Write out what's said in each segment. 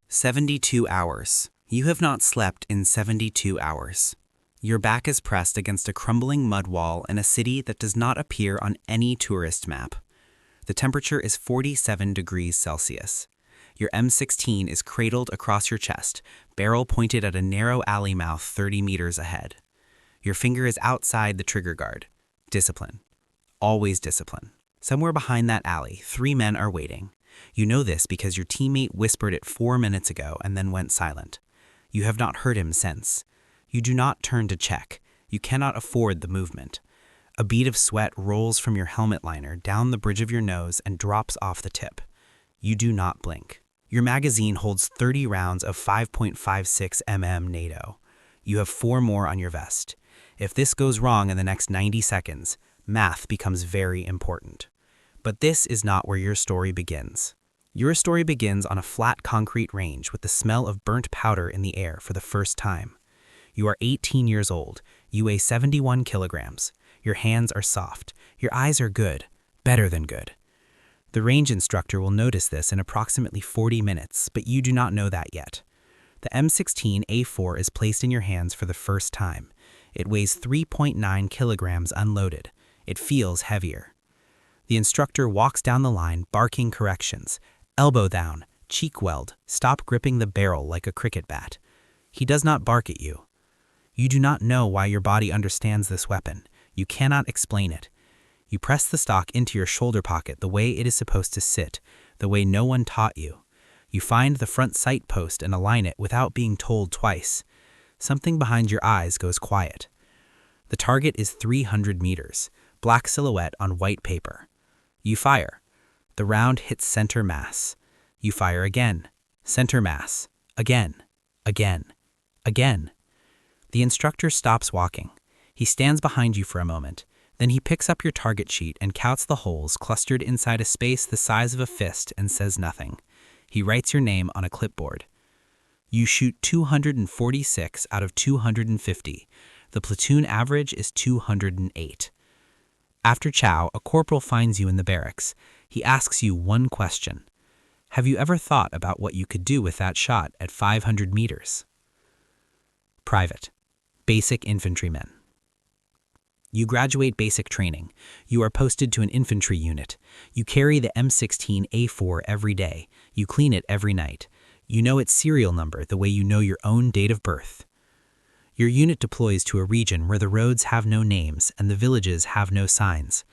72 hours. You have not slept in 72 hours. Your back is pressed against a crumbling mud wall in a city that does not appear on any tourist map. The temperature is 47 degrees Celsius. Your M16 is cradled across your chest, barrel pointed at a narrow alley mouth 30 meters ahead. Your finger is outside the trigger guard. Discipline. Always discipline. Somewhere behind that alley, 3 men are waiting. You know this because your teammate whispered it 4 minutes ago and then went silent. You have not heard him since. You do not turn to check. You cannot afford the movement. A bead of sweat rolls from your helmet liner down the bridge of your nose and drops off the tip. You do not blink. Your magazine holds 30 rounds of 5.56 mm NATO. You have 4 more on your vest. If this goes wrong in the next 90 seconds, math becomes very important. But this is not where your story begins. Your story begins on a flat concrete range with the smell of burnt powder in the air for the first time. You are 18 years old. You weigh 71 kilograms. Your hands are soft. Your eyes are good, better than good. The range instructor will notice this in approximately 40 minutes, but you do not know that yet. The M16A4 is placed in your hands for the first time. It weighs 3.9 kilograms unloaded. It feels heavier. The instructor walks down the line, barking corrections. Elbow down, cheek weld, stop gripping the barrel like a cricket bat. He does not bark at you. You do not know why your body understands this weapon. You cannot explain it. You press the stock into your shoulder pocket the way it is supposed to sit, the way no one taught you. You find the front sight post and align it without being told twice. Something behind your eyes goes quiet. The target is 300 meters, black silhouette on white paper. You fire. The round hits center mass. You fire again. Center mass. Again. Again. Again. The instructor stops walking. He stands behind you for a moment. Then he picks up your target sheet and counts the holes clustered inside a space the size of a fist and says nothing. He writes your name on a clipboard. You shoot 246 out of 250. The platoon average is 208. After chow, a corporal finds you in the barracks. He asks you one question. Have you ever thought about what you could do with that shot at 500 meters? Private. Basic infantryman. You graduate basic training. You are posted to an infantry unit. You carry the M16A4 every day. You clean it every night. You know its serial number the way you know your own date of birth. Your unit deploys to a region where the roads have no names and the villages have no signs.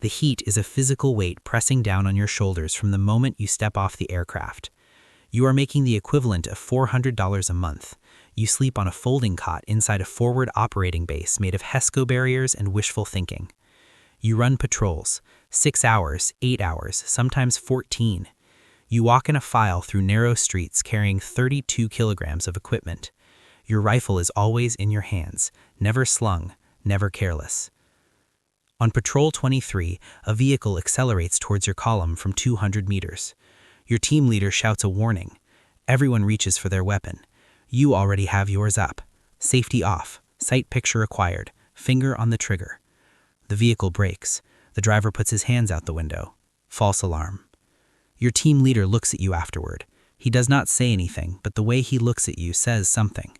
The heat is a physical weight pressing down on your shoulders from the moment you step off the aircraft. You are making the equivalent of $400 a month. You sleep on a folding cot inside a forward operating base made of HESCO barriers and wishful thinking. You run patrols, 6 hours, 8 hours, sometimes 14. You walk in a file through narrow streets carrying 32 kilograms of equipment. Your rifle is always in your hands, never slung, never careless. On Patrol 23, a vehicle accelerates towards your column from 200 meters. Your team leader shouts a warning. Everyone reaches for their weapon. You already have yours up. Safety off, sight picture acquired, finger on the trigger. The vehicle brakes. The driver puts his hands out the window. False alarm. Your team leader looks at you afterward. He does not say anything, but the way he looks at you says something.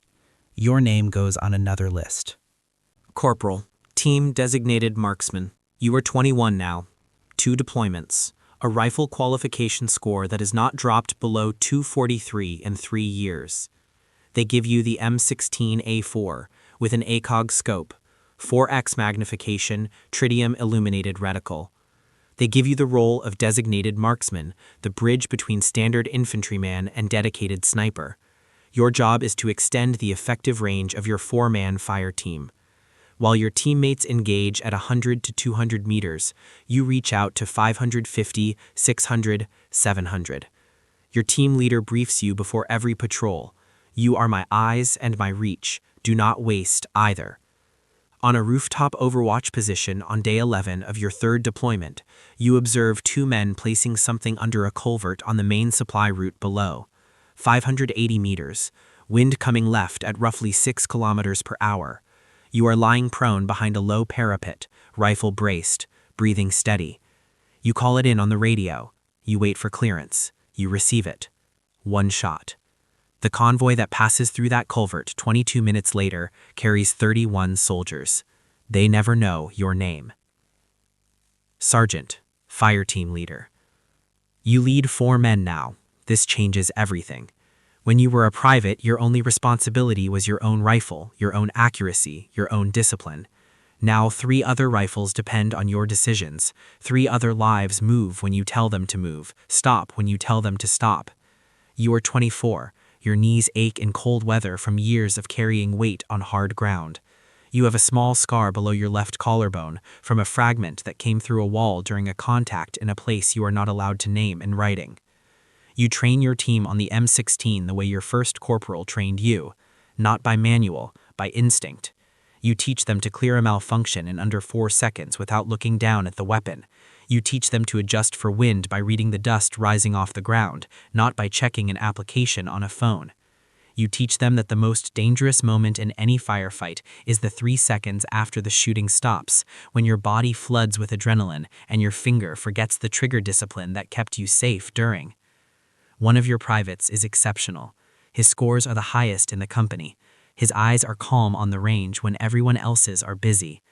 Your name goes on another list. Corporal, Team Designated Marksman. You are 21 now. 2 deployments. A rifle qualification score that is not dropped below 243 in 3 years. They give you the M16A4 with an ACOG scope, 4x magnification, tritium illuminated reticle. They give you the role of designated marksman, the bridge between standard infantryman and dedicated sniper. Your job is to extend the effective range of your 4-man fire team. While your teammates engage at 100 to 200 meters, you reach out to 550, 600, 700. Your team leader briefs you before every patrol. You are my eyes and my reach. Do not waste either. On a rooftop overwatch position on day 11 of your 3rd deployment, you observe 2 men placing something under a culvert on the main supply route below. 580 meters, wind coming left at roughly 6 kilometers per hour. You are lying prone behind a low parapet, rifle braced, breathing steady. You call it in on the radio. You wait for clearance. You receive it. 1 shot. The convoy that passes through that culvert 22 minutes later carries 31 soldiers. They never know your name. Sergeant, fire team leader. You lead 4 men now. This changes everything. When you were a private, your only responsibility was your own rifle, your own accuracy, your own discipline. Now 3 other rifles depend on your decisions. 3 other lives move when you tell them to move, stop when you tell them to stop. You are 24. Your knees ache in cold weather from years of carrying weight on hard ground. You have a small scar below your left collarbone from a fragment that came through a wall during a contact in a place you are not allowed to name in writing. You train your team on the M16 the way your first corporal trained you, not by manual, by instinct. You teach them to clear a malfunction in under 4 seconds without looking down at the weapon. You teach them to adjust for wind by reading the dust rising off the ground, not by checking an application on a phone. You teach them that the most dangerous moment in any firefight is the 3 seconds after the shooting stops, when your body floods with adrenaline and your finger forgets the trigger discipline that kept you safe during. One of your privates is exceptional. His scores are the highest in the company. His eyes are calm on the range when everyone else's are busy.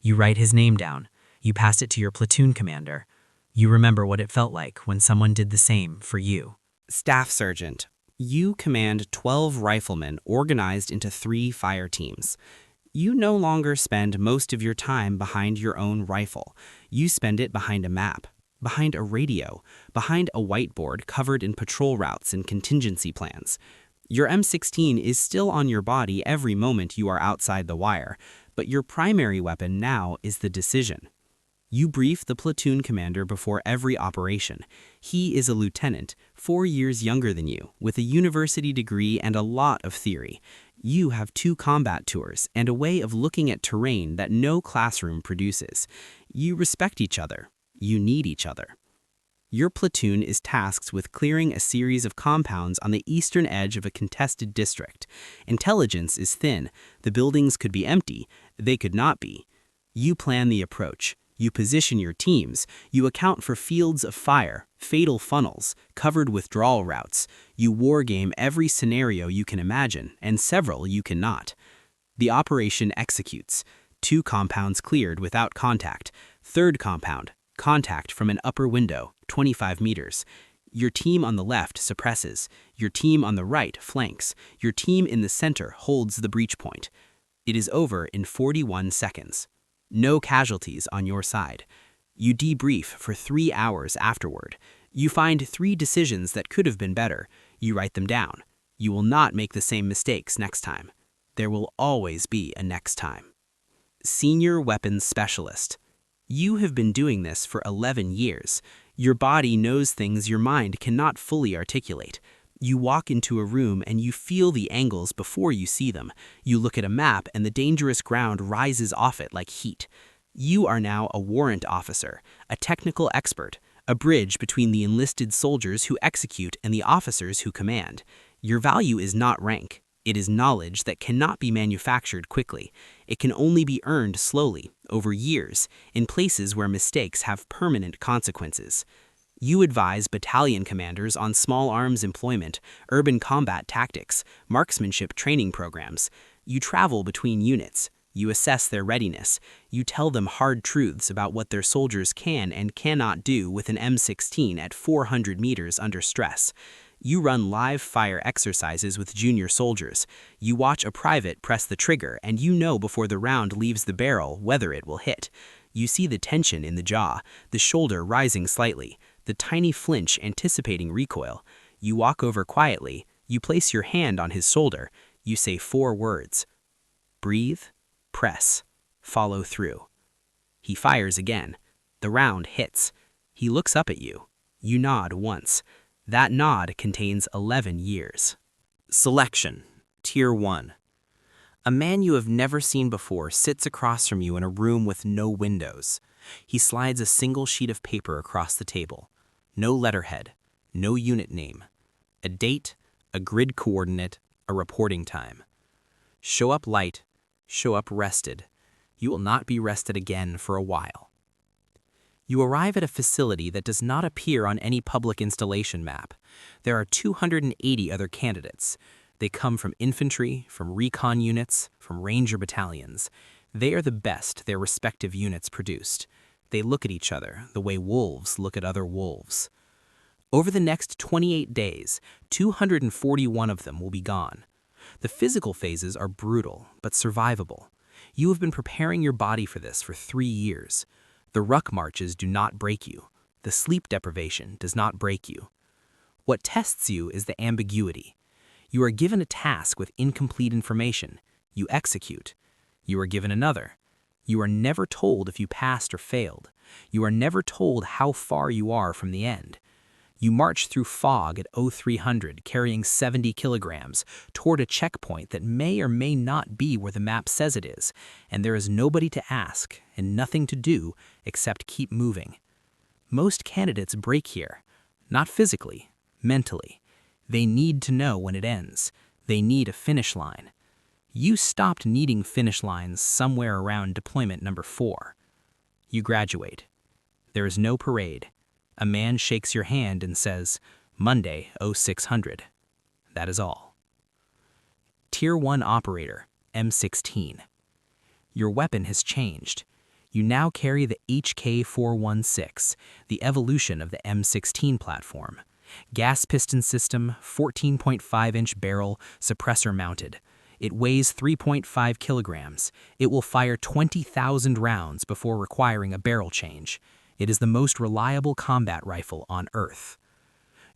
You write his name down. You pass it to your platoon commander. You remember what it felt like when someone did the same for you. Staff Sergeant. You command 12 riflemen organized into 3 fire teams. You no longer spend most of your time behind your own rifle. You spend it behind a map, behind a radio, behind a whiteboard covered in patrol routes and contingency plans. Your M16 is still on your body every moment you are outside the wire, but your primary weapon now is the decision. You brief the platoon commander before every operation. He is a lieutenant, 4 years younger than you, with a university degree and a lot of theory. You have 2 combat tours and a way of looking at terrain that no classroom produces. You respect each other. You need each other. Your platoon is tasked with clearing a series of compounds on the eastern edge of a contested district. Intelligence is thin. The buildings could be empty. They could not be. You plan the approach. You position your teams. You account for fields of fire, fatal funnels, covered withdrawal routes. You wargame every scenario you can imagine, and several you cannot. The operation executes. 2 compounds cleared without contact. 3rd compound, contact from an upper window, 25 meters. Your team on the left suppresses. Your team on the right flanks. Your team in the center holds the breach point. It is over in 41 seconds. No casualties on your side. You debrief for 3 hours afterward. You find 3 decisions that could have been better. You write them down. You will not make the same mistakes next time. There will always be a next time. Senior Weapons Specialist. You have been doing this for 11 years. Your body knows things your mind cannot fully articulate. You walk into a room and you feel the angles before you see them. You look at a map and the dangerous ground rises off it like heat. You are now a warrant officer, a technical expert, a bridge between the enlisted soldiers who execute and the officers who command. Your value is not rank. It is knowledge that cannot be manufactured quickly. It can only be earned slowly, over years, in places where mistakes have permanent consequences. You advise battalion commanders on small arms employment, urban combat tactics, marksmanship training programs. You travel between units. You assess their readiness. You tell them hard truths about what their soldiers can and cannot do with an M16 at 400 meters under stress. You run live fire exercises with junior soldiers. You watch a private press the trigger and you know before the round leaves the barrel whether it will hit. You see the tension in the jaw, the shoulder rising slightly, the tiny flinch anticipating recoil. You walk over quietly. You place your hand on his shoulder. You say 4 words. Breathe, press, follow through. He fires again. The round hits. He looks up at you. You nod once. That nod contains 11 years. Selection, Tier 1. A man you have never seen before sits across from you in a room with no windows. He slides a single sheet of paper across the table. No letterhead, no unit name. A date, a grid coordinate, a reporting time. Show up light, show up rested. You will not be rested again for a while. You arrive at a facility that does not appear on any public installation map. There are 280 other candidates. They come from infantry, from recon units, from ranger battalions. They are the best their respective units produced. They look at each other the way wolves look at other wolves. Over the next 28 days, 241 of them will be gone. The physical phases are brutal, but survivable. You have been preparing your body for this for 3 years. The ruck marches do not break you. The sleep deprivation does not break you. What tests you is the ambiguity. You are given a task with incomplete information. You execute. You are given another. You are never told if you passed or failed. You are never told how far you are from the end. You march through fog at 0300 carrying 70 kilograms toward a checkpoint that may or may not be where the map says it is, and there is nobody to ask and nothing to do except keep moving. Most candidates break here, not physically, mentally. They need to know when it ends. They need a finish line. You stopped needing finish lines somewhere around deployment number 4. You graduate. There is no parade. A man shakes your hand and says, Monday, 0600. That is all. Tier 1 Operator, M16. Your weapon has changed. You now carry the HK416, the evolution of the M16 platform. Gas piston system, 14.5-inch barrel, suppressor mounted. It weighs 3.5 kilograms. It will fire 20,000 rounds before requiring a barrel change. It is the most reliable combat rifle on Earth.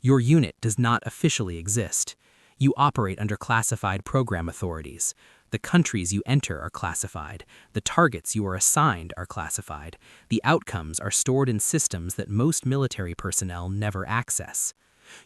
Your unit does not officially exist. You operate under classified program authorities. The countries you enter are classified. The targets you are assigned are classified. The outcomes are stored in systems that most military personnel never access.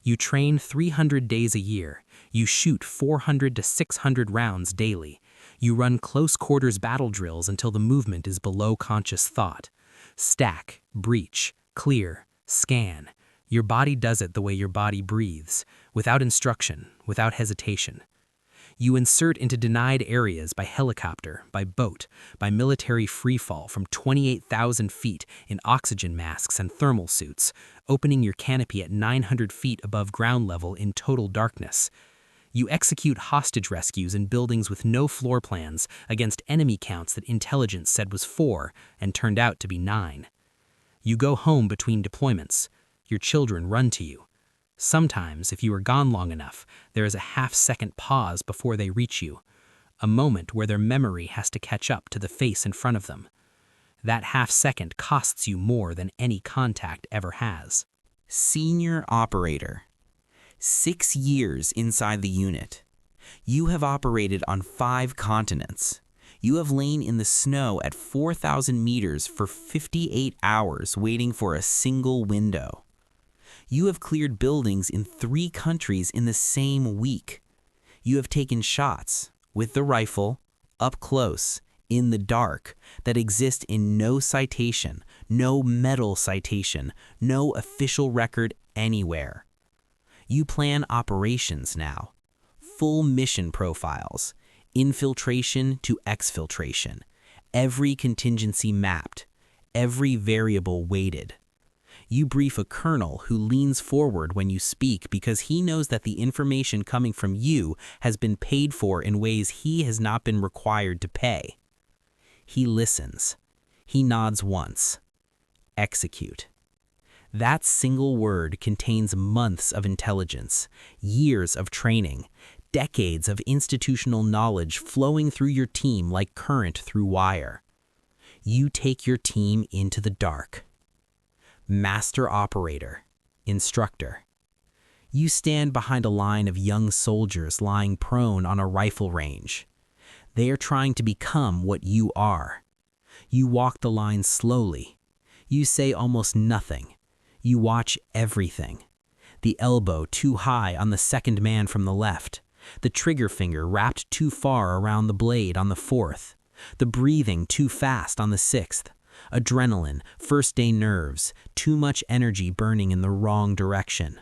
You train 300 days a year. You shoot 400 to 600 rounds daily. You run close quarters battle drills until the movement is below conscious thought. Stack, breach, clear, scan. Your body does it the way your body breathes, without instruction, without hesitation. You insert into denied areas by helicopter, by boat, by military freefall from 28,000 feet in oxygen masks and thermal suits, opening your canopy at 900 feet above ground level in total darkness. You execute hostage rescues in buildings with no floor plans against enemy counts that intelligence said was 4 and turned out to be 9. You go home between deployments. Your children run to you. Sometimes, if you are gone long enough, there is a half-second pause before they reach you, a moment where their memory has to catch up to the face in front of them. That half-second costs you more than any contact ever has. Senior Operator. 6 years inside the unit. You have operated on 5 continents. You have lain in the snow at 4,000 meters for 58 hours waiting for a single window. You have cleared buildings in 3 countries in the same week. You have taken shots, with the rifle, up close, in the dark, that exist in no citation, no medal citation, no official record anywhere. You plan operations now. Full mission profiles, infiltration to exfiltration, every contingency mapped, every variable weighted. You brief a colonel who leans forward when you speak because he knows that the information coming from you has been paid for in ways he has not been required to pay. He listens. He nods once. Execute. That single word contains months of intelligence, years of training, decades of institutional knowledge flowing through your team like current through wire. You take your team into the dark. Master Operator, Instructor. You stand behind a line of young soldiers lying prone on a rifle range. They are trying to become what you are. You walk the line slowly. You say almost nothing. You watch everything. The elbow too high on the second man from the left. The trigger finger wrapped too far around the blade on the 4th. The breathing too fast on the 6th. Adrenaline, first-day nerves, too much energy burning in the wrong direction.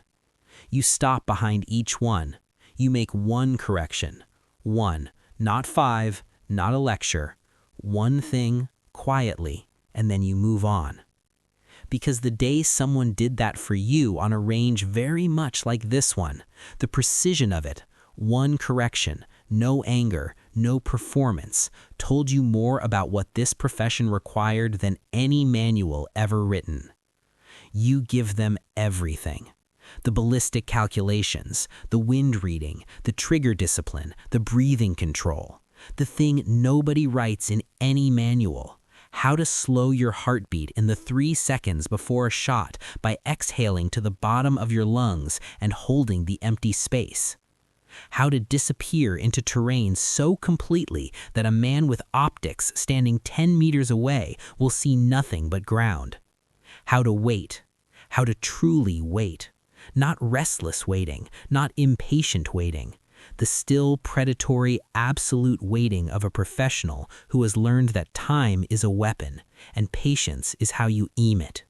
You stop behind each one. You make one correction. One, not 5, not a lecture. One thing, quietly, and then you move on. because the day someone did that for you on a range very much like this one, the precision of it, one correction, no anger, no performance, told you more about what this profession required than any manual ever written. You give them everything. The ballistic calculations, the wind reading, the trigger discipline, the breathing control, the thing nobody writes in any manual. How to slow your heartbeat in the 3 seconds before a shot by exhaling to the bottom of your lungs and holding the empty space. How to disappear into terrain so completely that a man with optics standing 10 meters away will see nothing but ground. How to wait. How to truly wait. Not restless waiting, not impatient waiting. The still, predatory, absolute waiting of a professional who has learned that time is a weapon and patience is how you aim it.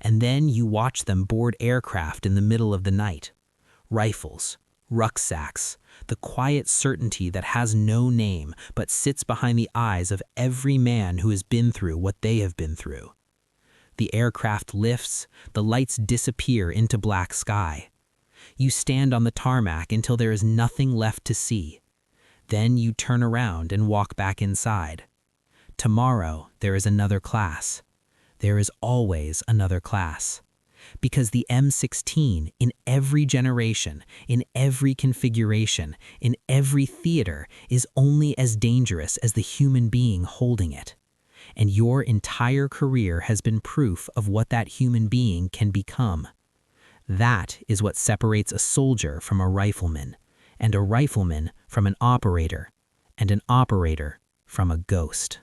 And then you watch them board aircraft in the middle of the night. Rifles, rucksacks, the quiet certainty that has no name but sits behind the eyes of every man who has been through what they have been through. The aircraft lifts, the lights disappear into black sky. You stand on the tarmac until there is nothing left to see. Then you turn around and walk back inside. Tomorrow there is another class. There is always another class. Because the M16, in every generation, in every configuration, in every theater, is only as dangerous as the human being holding it. And your entire career has been proof of what that human being can become. That is what separates a soldier from a rifleman, and a rifleman from an operator, and an operator from a ghost.